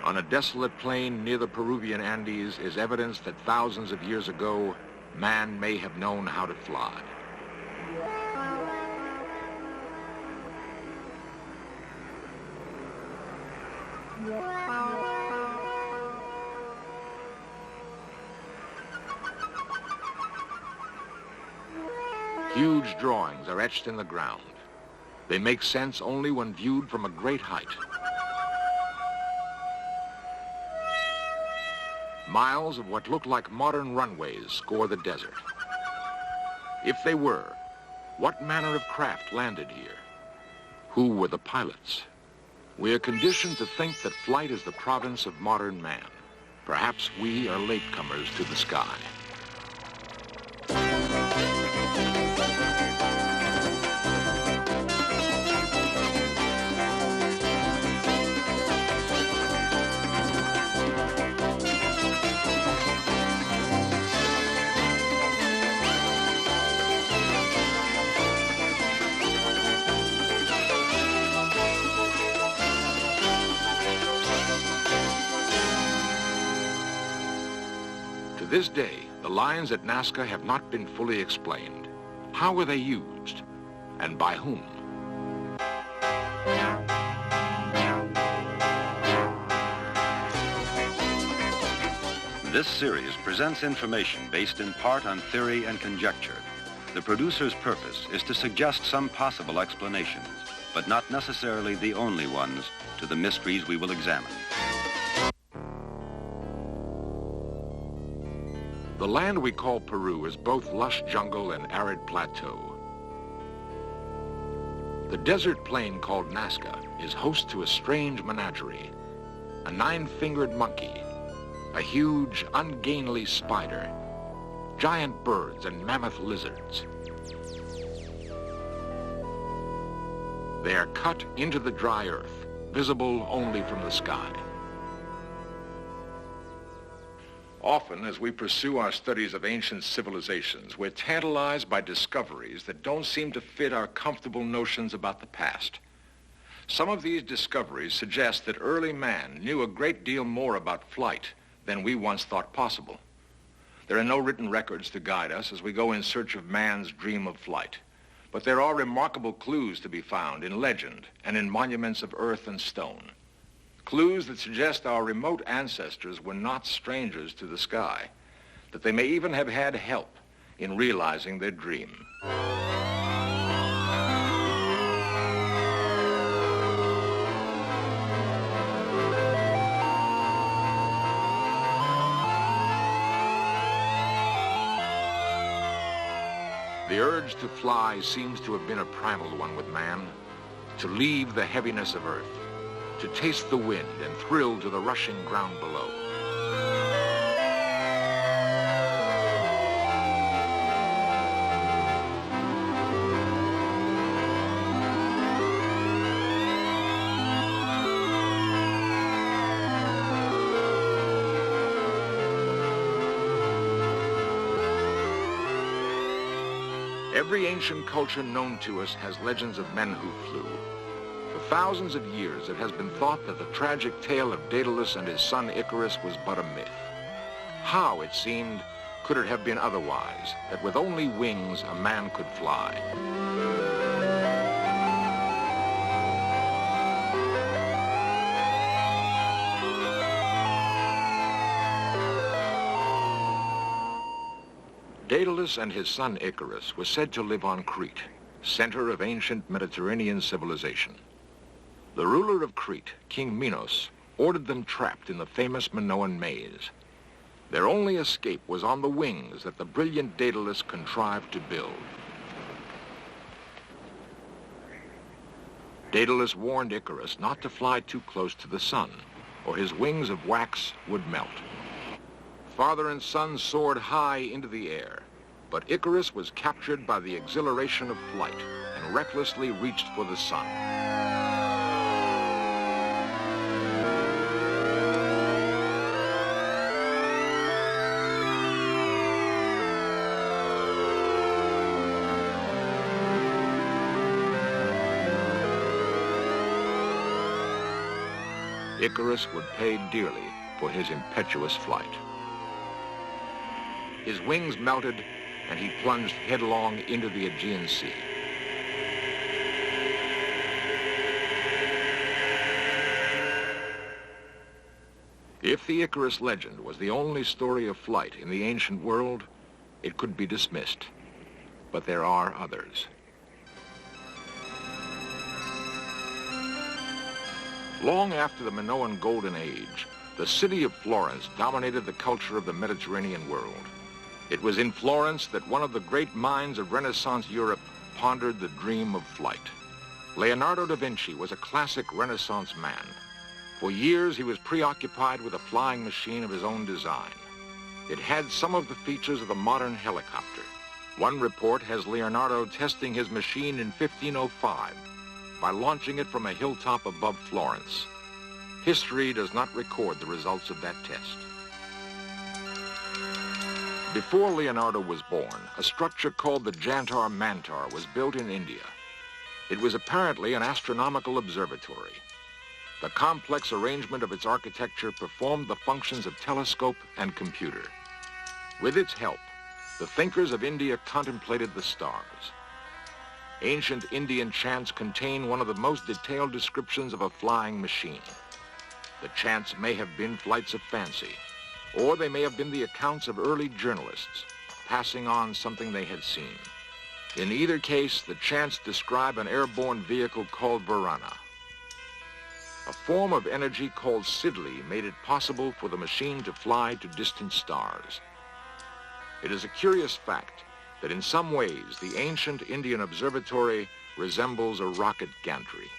On a desolate plain near the Peruvian Andes is evidence that thousands of years ago, man may have known how to fly. Huge drawings are etched in the ground. They make sense only when viewed from a great height. Miles of what look like modern runways score the desert. If they were, what manner of craft landed here? Who were the pilots? We are conditioned to think that flight is the province of modern man. Perhaps we are latecomers to the sky. To this day, the lines at Nazca have not been fully explained. How were they used, and by whom? This series presents information based in part on theory and conjecture. The producer's purpose is to suggest some possible explanations, but not necessarily the only ones, to the mysteries we will examine. The land we call Peru is both lush jungle and arid plateau. The desert plain called Nazca is host to a strange menagerie, a 9-fingered monkey, a huge, ungainly spider, giant birds and mammoth lizards. They are cut into the dry earth, visible only from the sky. Often, as we pursue our studies of ancient civilizations, we're tantalized by discoveries that don't seem to fit our comfortable notions about the past. Some of these discoveries suggest that early man knew a great deal more about flight than we once thought possible. There are no written records to guide us as we go in search of man's dream of flight, but there are remarkable clues to be found in legend and in monuments of earth and stone. Clues that suggest our remote ancestors were not strangers to the sky, that they may even have had help in realizing their dream. The urge to fly seems to have been a primal one with man, to leave the heaviness of earth, to taste the wind and thrill to the rushing ground below. Every ancient culture known to us has legends of men who flew. For thousands of years, it has been thought that the tragic tale of Daedalus and his son Icarus was but a myth. How, it seemed, could it have been otherwise, that with only wings a man could fly? Daedalus and his son Icarus were said to live on Crete, center of ancient Mediterranean civilization. The ruler of Crete, King Minos, ordered them trapped in the famous Minoan maze. Their only escape was on the wings that the brilliant Daedalus contrived to build. Daedalus warned Icarus not to fly too close to the sun, or his wings of wax would melt. Father and son soared high into the air, but Icarus was captured by the exhilaration of flight and recklessly reached for the sun. Icarus would pay dearly for his impetuous flight. His wings melted, and he plunged headlong into the Aegean Sea. If the Icarus legend was the only story of flight in the ancient world, it could be dismissed. But there are others. Long after the Minoan Golden Age, the city of Florence dominated the culture of the Mediterranean world. It was in Florence that one of the great minds of Renaissance Europe pondered the dream of flight. Leonardo da Vinci was a classic Renaissance man. For years, he was preoccupied with a flying machine of his own design. It had some of the features of the modern helicopter. One report has Leonardo testing his machine in 1505 by launching it from a hilltop above Florence. History does not record the results of that test. Before Leonardo was born, a structure called the Jantar Mantar was built in India. It was apparently an astronomical observatory. The complex arrangement of its architecture performed the functions of telescope and computer. With its help, the thinkers of India contemplated the stars. Ancient Indian chants contain one of the most detailed descriptions of a flying machine. The chants may have been flights of fancy, or they may have been the accounts of early journalists passing on something they had seen. In either case, the chants describe an airborne vehicle called Varana. A form of energy called Sidley made it possible for the machine to fly to distant stars. It is a curious fact that in some ways the ancient Indian observatory resembles a rocket gantry.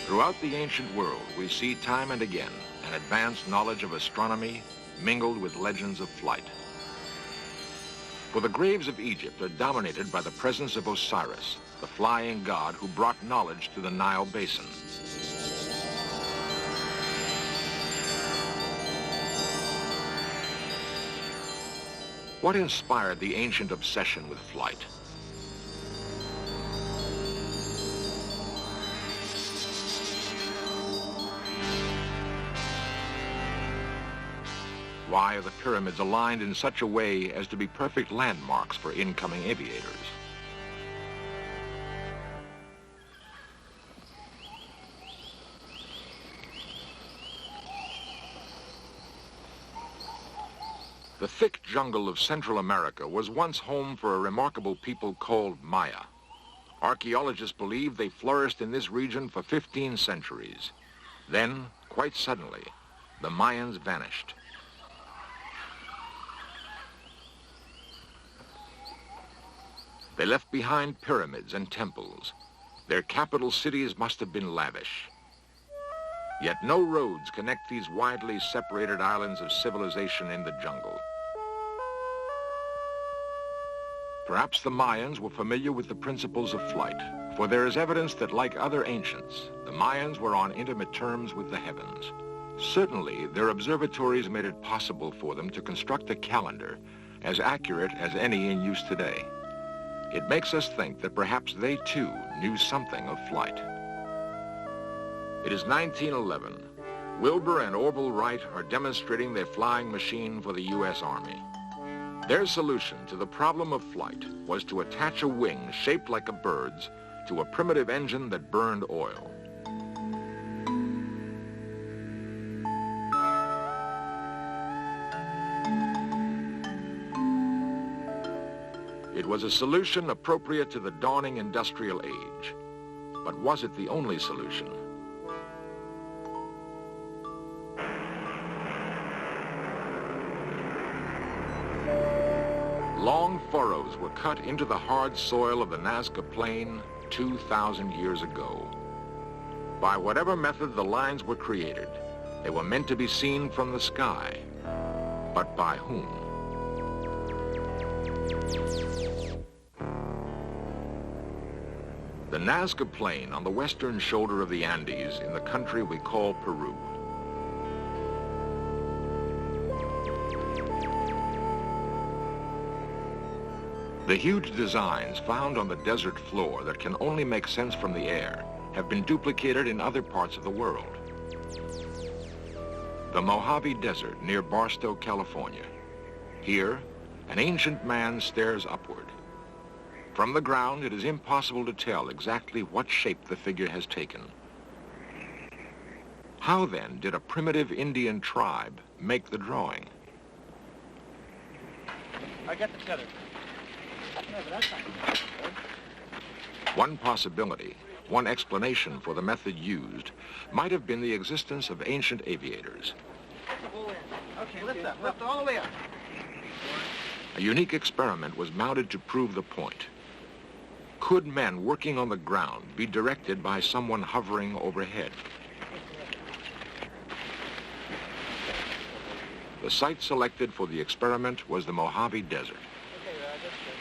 Throughout the ancient world, we see time and again an advanced knowledge of astronomy mingled with legends of flight. For the graves of Egypt are dominated by the presence of Osiris, the flying god who brought knowledge to the Nile basin. What inspired the ancient obsession with flight? Why are the pyramids aligned in such a way as to be perfect landmarks for incoming aviators? The thick jungle of Central America was once home for a remarkable people called Maya. Archaeologists believe they flourished in this region for 15 centuries. Then, quite suddenly, the Mayans vanished. They left behind pyramids and temples. Their capital cities must have been lavish. Yet no roads connect these widely separated islands of civilization in the jungle. Perhaps the Mayans were familiar with the principles of flight, for there is evidence that, like other ancients, the Mayans were on intimate terms with the heavens. Certainly, their observatories made it possible for them to construct a calendar as accurate as any in use today. It makes us think that perhaps they, too, knew something of flight. It is 1911. Wilbur and Orville Wright are demonstrating their flying machine for the U.S. Army. Their solution to the problem of flight was to attach a wing shaped like a bird's to a primitive engine that burned oil. It was a solution appropriate to the dawning industrial age. But was it the only solution? Long furrows were cut into the hard soil of the Nazca Plain 2,000 years ago. By whatever method the lines were created, they were meant to be seen from the sky. But by whom? The Nazca Plain on the western shoulder of the Andes in the country we call Peru. The huge designs found on the desert floor that can only make sense from the air have been duplicated in other parts of the world. The Mojave Desert near Barstow, California. Here, an ancient man stares upward. From the ground, it is impossible to tell exactly what shape the figure has taken. How then did a primitive Indian tribe make the drawing? I got the tether. Yeah, but that's not good. One possibility, one explanation for the method used, might have been the existence of ancient aviators. Okay, lift up, lift all the way up. A unique experiment was mounted to prove the point. Could men working on the ground be directed by someone hovering overhead? The site selected for the experiment was the Mojave Desert. Okay, that's good.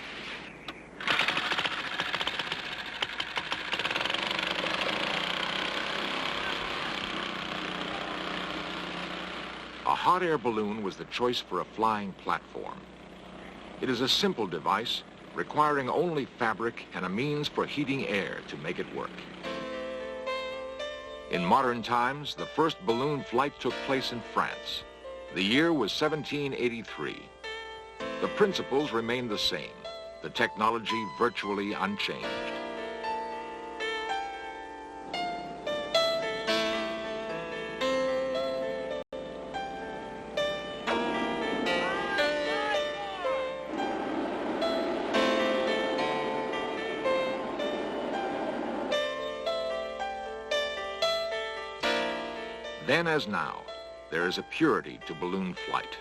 A hot air balloon was the choice for a flying platform. It is a simple device requiring only fabric and a means for heating air to make it work. In modern times, the first balloon flight took place in France. The year was 1783. The principles remained the same, the technology virtually unchanged. Then as now, there is a purity to balloon flight,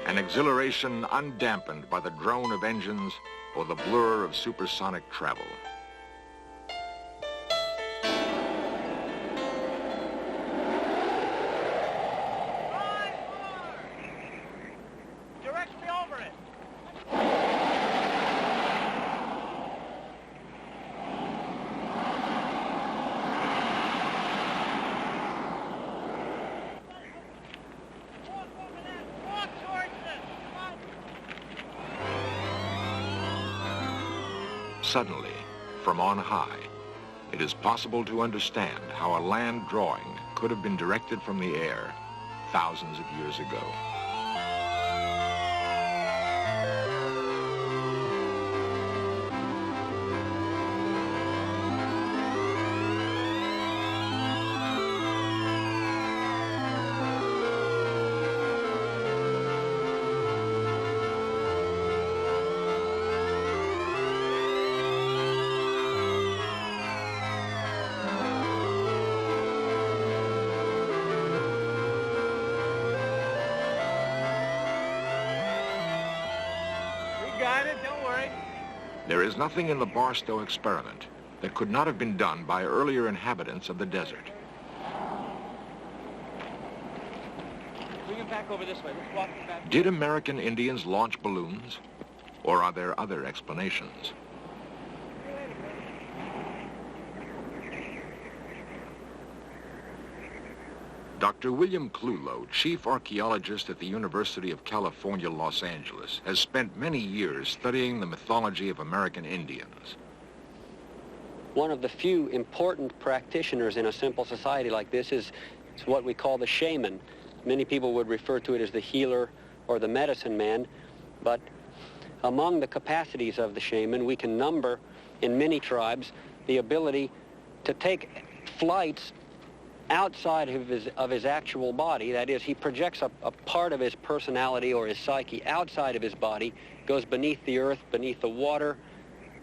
an exhilaration undampened by the drone of engines or the blur of supersonic travel. Directly over it. Suddenly, from on high, it is possible to understand how a land drawing could have been directed from the air thousands of years ago. Got it, don't worry. There is nothing in the Barstow experiment that could not have been done by earlier inhabitants of the desert. Bring him back over this way. Let's walk him back. Did American Indians launch balloons? Or are there other explanations? Dr. William Clulow, chief archaeologist at the University of California, Los Angeles, has spent many years studying the mythology of American Indians. One of the few important practitioners in a simple society like this is what we call the shaman. Many people would refer to it as the healer or the medicine man, but among the capacities of the shaman, we can number in many tribes the ability to take flights outside of his actual body. That is, he projects a part of his personality or his psyche outside of his body, goes beneath the earth, beneath the water,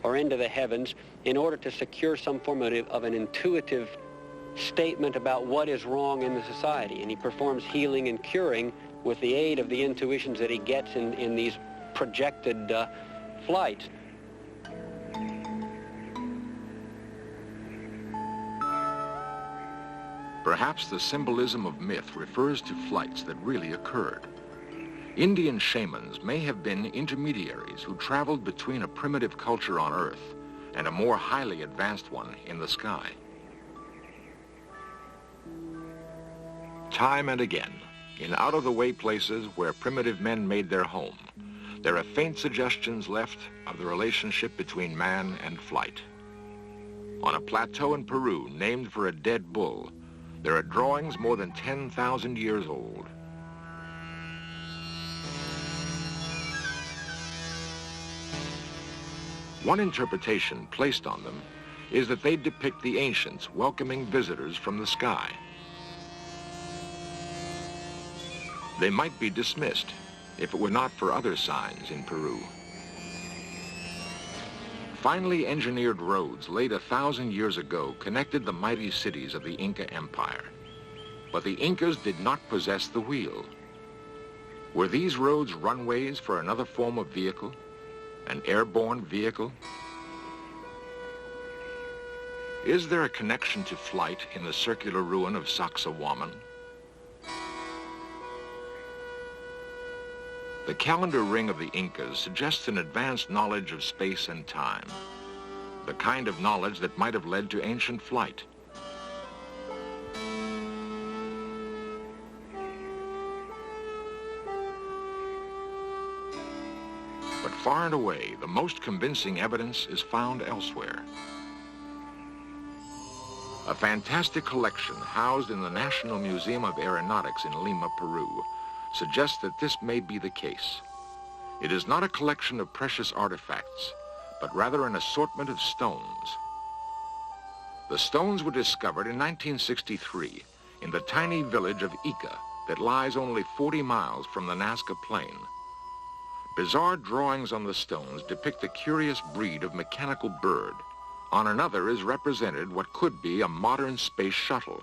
or into the heavens in order to secure some form of an intuitive statement about what is wrong in the society. And he performs healing and curing with the aid of the intuitions that he gets in these projected flights. Perhaps the symbolism of myth refers to flights that really occurred. Indian shamans may have been intermediaries who traveled between a primitive culture on Earth and a more highly advanced one in the sky. Time and again, in out-of-the-way places where primitive men made their home, there are faint suggestions left of the relationship between man and flight. On a plateau in Peru named for a dead bull, there are drawings more than 10,000 years old. One interpretation placed on them is that they depict the ancients welcoming visitors from the sky. They might be dismissed if it were not for other signs in Peru. Finely engineered roads laid 1,000 years ago connected the mighty cities of the Inca Empire. But the Incas did not possess the wheel. Were these roads runways for another form of vehicle? An airborne vehicle? Is there a connection to flight in the circular ruin of Sacsayhuaman? The calendar ring of the Incas suggests an advanced knowledge of space and time, the kind of knowledge that might have led to ancient flight. But far and away, the most convincing evidence is found elsewhere. A fantastic collection housed in the National Museum of Aeronautics in Lima, Peru, suggests that this may be the case. It is not a collection of precious artifacts, but rather an assortment of stones. The stones were discovered in 1963 in the tiny village of Ica that lies only 40 miles from the Nazca Plain. Bizarre drawings on the stones depict a curious breed of mechanical bird. On another is represented what could be a modern space shuttle.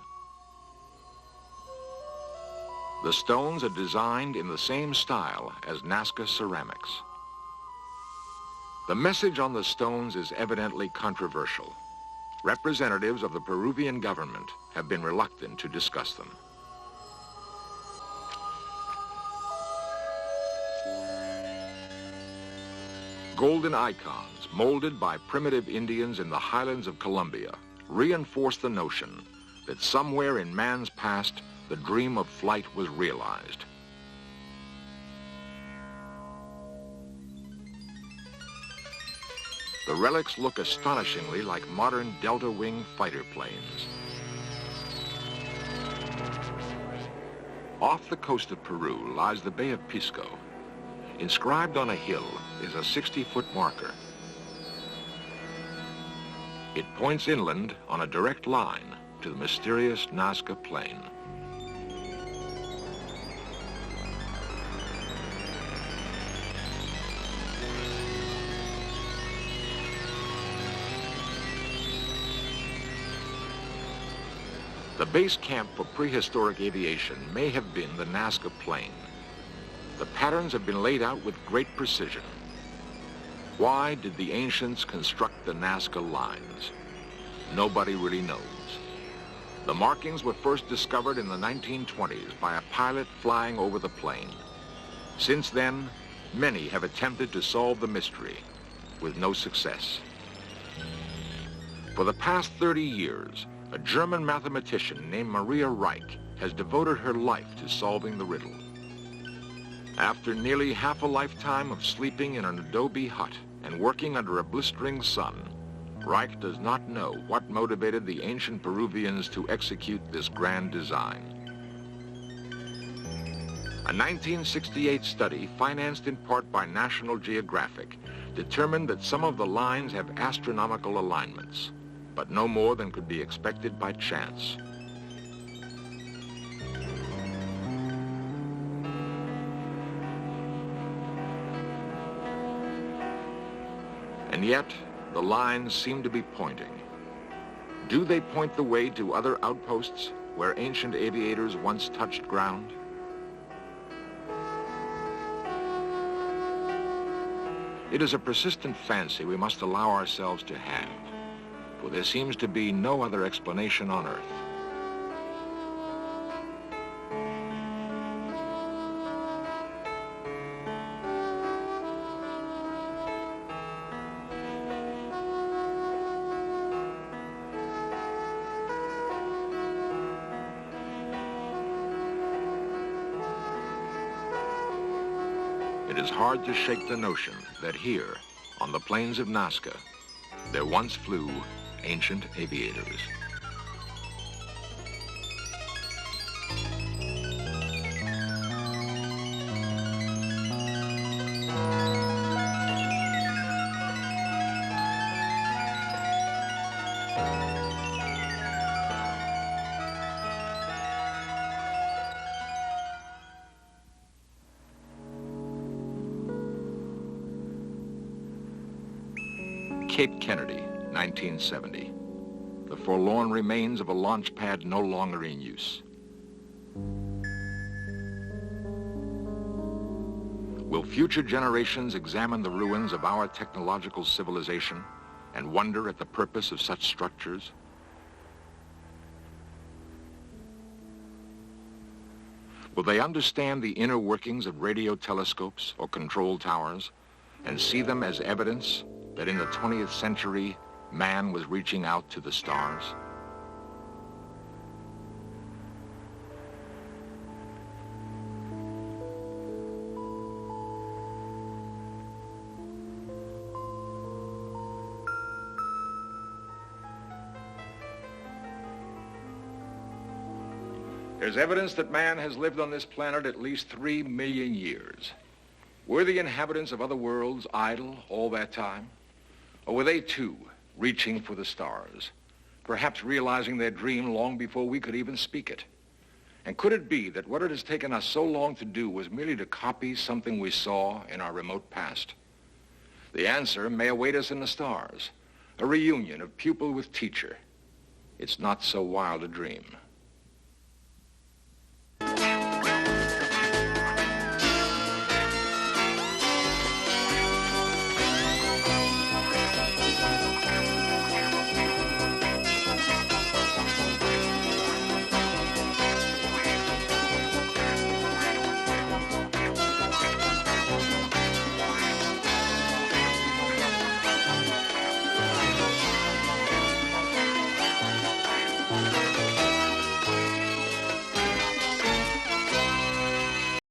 The stones are designed in the same style as Nazca ceramics. The message on the stones is evidently controversial. Representatives of the Peruvian government have been reluctant to discuss them. Golden icons, molded by primitive Indians in the highlands of Colombia, reinforce the notion that somewhere in man's past, the dream of flight was realized. The relics look astonishingly like modern delta-wing fighter planes. Off the coast of Peru lies the Bay of Pisco. Inscribed on a hill is a 60-foot marker. It points inland on a direct line to the mysterious Nazca Plain. The base camp for prehistoric aviation may have been the Nazca Plain. The patterns have been laid out with great precision. Why did the ancients construct the Nazca lines? Nobody really knows. The markings were first discovered in the 1920s by a pilot flying over the plain. Since then, many have attempted to solve the mystery, with no success. For the past 30 years, a German mathematician named Maria Reich has devoted her life to solving the riddle. After nearly half a lifetime of sleeping in an adobe hut and working under a blistering sun, Reich does not know what motivated the ancient Peruvians to execute this grand design. A 1968 study, financed in part by National Geographic, determined that some of the lines have astronomical alignments, but no more than could be expected by chance. And yet, the lines seem to be pointing. Do they point the way to other outposts where ancient aviators once touched ground? It is a persistent fancy we must allow ourselves to have, for there seems to be no other explanation on Earth. It is hard to shake the notion that here, on the plains of Nazca, there once flew ancient aviators. Cape Kennedy, 1970. The forlorn remains of a launch pad no longer in use. Will future generations examine the ruins of our technological civilization and wonder at the purpose of such structures? Will they understand the inner workings of radio telescopes or control towers and see them as evidence that in the 20th century, man was reaching out to the stars? There's evidence that man has lived on this planet at least 3 million years. Were the inhabitants of other worlds idle all that time? Or were they, too, reaching for the stars, perhaps realizing their dream long before we could even speak it? And could it be that what it has taken us so long to do was merely to copy something we saw in our remote past? The answer may await us in the stars, a reunion of pupil with teacher. It's not so wild a dream.